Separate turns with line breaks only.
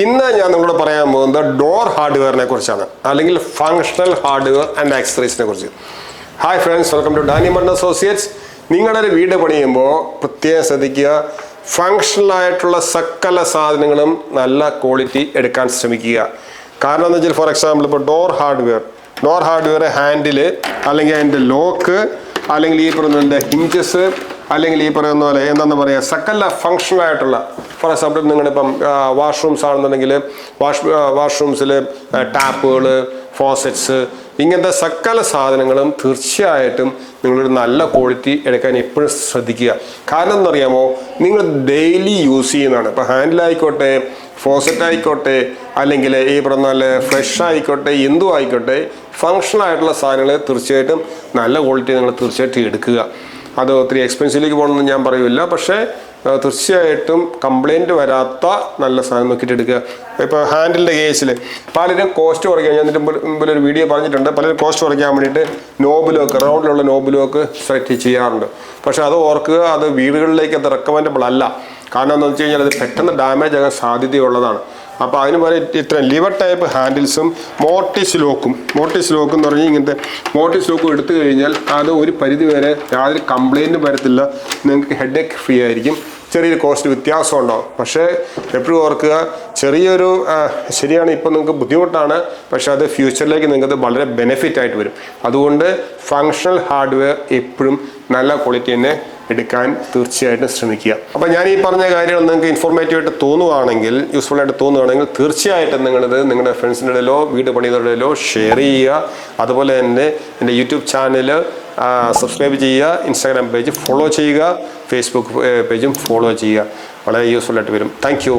ഇന്ന് ഞാൻ നിങ്ങളോട് പറയാൻ പോകുന്നത് ഡോർ ഹാർഡ്വെയറിനെ കുറിച്ചാണ്, അല്ലെങ്കിൽ ഫങ്ഷണൽ ഹാർഡ്വെയർ ആൻഡ് ആക്സസറീസിനെ കുറിച്ച്. Hi friends, welcome to Dani Mannu associates. നിങ്ങളുടെ ഒരു വീട് പണിയുമ്പോൾ പ്രത്യേകം ശ്രദ്ധിക്കുക, ഫങ്ഷണൽ ആയിട്ടുള്ള സകല സാധനങ്ങളും നല്ല ക്വാളിറ്റി എടുക്കാൻ ശ്രമിക്കുക. കാരണം എന്ന് വെച്ചാൽ, ഫോർ എക്സാമ്പിൾ ഇപ്പോൾ ഡോർ ഹാർഡ്വെയർ ഹാൻഡിൽ, അല്ലെങ്കിൽ അതിൻ്റെ ലോക്ക്, അല്ലെങ്കിൽ ഈ പറയുന്നതിൻ്റെ ഹിഞ്ചസ്, അല്ലെങ്കിൽ ഈ പറയുന്ന പോലെ എന്താണെന്ന് പറയുക, സകല ഫങ്ഷണൽ ആയിട്ടുള്ള, ഫോർ എക്സാമ്പിൾ നിങ്ങളിപ്പം വാഷ്റൂംസ് ആണെന്നുണ്ടെങ്കിൽ വാഷ്റൂംസിൽ ടാപ്പുകൾ, ഫോസറ്റ്സ്, ഇങ്ങനത്തെ സകല സാധനങ്ങളും തീർച്ചയായിട്ടും നിങ്ങളൊരു നല്ല ക്വാളിറ്റി എടുക്കാൻ എപ്പോഴും ശ്രദ്ധിക്കുക. കാരണം എന്നറിയാമോ, നിങ്ങൾ ഡെയിലി യൂസ് ചെയ്യുന്നതാണ്. ഇപ്പോൾ ഹാൻഡിലായിക്കോട്ടെ, ഫോസറ്റ് ആയിക്കോട്ടെ, അല്ലെങ്കിൽ ഈ പറഞ്ഞ പോലെ ഫ്ലഷ് ആയിക്കോട്ടെ, എന്തും ആയിക്കോട്ടെ, ഫങ്ഷണൽ ആയിട്ടുള്ള സാധനങ്ങൾ തീർച്ചയായിട്ടും നല്ല ക്വാളിറ്റി നിങ്ങൾ തീർച്ചയായിട്ടും എടുക്കുക. അത് ഒത്തിരി എക്സ്പെൻസീവിലേക്ക് പോകണമെന്ന് ഞാൻ പറയില്ല, പക്ഷേ തീർച്ചയായിട്ടും കംപ്ലൈൻറ്റ് വരാത്ത നല്ല സാധനം നോക്കിയിട്ട് എടുക്കുക. ഇപ്പോൾ ഹാൻഡിലിൻ്റെ കേസിൽ പലരും കോസ്റ്റ് കുറയ്ക്കുക, ഞാൻ ഇതിൻ്റെ മുമ്പിൽ ഒരു വീഡിയോ പറഞ്ഞിട്ടുണ്ട്, പലരും കോസ്റ്റ് കുറയ്ക്കാൻ വേണ്ടിയിട്ട് നോബ് ലോക്ക്, റൗണ്ടിലുള്ള നോബ് ലോക്ക് സെലക്ട് ചെയ്യാറുണ്ട്. പക്ഷേ അത് ഓർക്കുക, അത് വീടുകളിലേക്ക് അത് റെക്കമെൻഡബിൾ അല്ല. കാരണം എന്താണെന്ന് വെച്ച് കഴിഞ്ഞാൽ അത് പെട്ടെന്ന് ഡാമേജ് ആകാൻ സാധ്യതയുള്ളതാണ്. അപ്പോൾ അതിന് പറയും ഇത്ര ലിവർ ടൈപ്പ് ഹാൻഡിൽസും മോർട്ടിസ് ലോക്കും എന്ന് പറഞ്ഞാൽ ഇങ്ങനത്തെ മോർട്ടിസ് ലോക്കും എടുത്തു കഴിഞ്ഞാൽ അത് ഒരു പരിധി വരെ യാതൊരു കംപ്ലൈൻറ്റും വരത്തില്ല, നിങ്ങൾക്ക് ഹെഡേക്ക് ഫ്രീ ആയിരിക്കും. ചെറിയൊരു കോസ്റ്റ് വ്യത്യാസം ഉണ്ടാവും, പക്ഷേ എപ്പോഴും ഓർക്കുക, ചെറിയൊരു ശരിയാണ് ഇപ്പം നിങ്ങൾക്ക് ബുദ്ധിമുട്ടാണ്, പക്ഷേ അത് ഫ്യൂച്ചറിലേക്ക് നിങ്ങൾക്ക് വളരെ ബെനിഫിറ്റ് ആയിട്ട് വരും. അതുകൊണ്ട് ഫങ്ഷണൽ ഹാർഡ്വെയർ എപ്പോഴും നല്ല ക്വാളിറ്റി തന്നെ എടുക്കാൻ തീർച്ചയായിട്ടും ശ്രമിക്കുക. അപ്പോൾ ഞാൻ ഈ പറഞ്ഞ കാര്യങ്ങൾ നിങ്ങൾക്ക് ഇൻഫോർമേറ്റീവായിട്ട് തോന്നുവാണെങ്കിൽ, യൂസ്ഫുൾ ആയിട്ട് തോന്നുവാണെങ്കിൽ, തീർച്ചയായിട്ടും നിങ്ങളിത് നിങ്ങളുടെ ഫ്രണ്ട്സിൻ്റെ ഇടയിലോ വീട് പണിയുന്നവരുടെ ഇടയിലോ ഷെയർ ചെയ്യുക. അതുപോലെ തന്നെ എൻ്റെ യൂട്യൂബ് ചാനൽ സബ്സ്ക്രൈബ് ചെയ്യുക, ഇൻസ്റ്റാഗ്രാം പേജ് ഫോളോ ചെയ്യുക, ഫേസ്ബുക്ക് പേജും ഫോളോ ചെയ്യുക. വളരെ യൂസ്ഫുൾ ആയിട്ട് വരും. Thank you.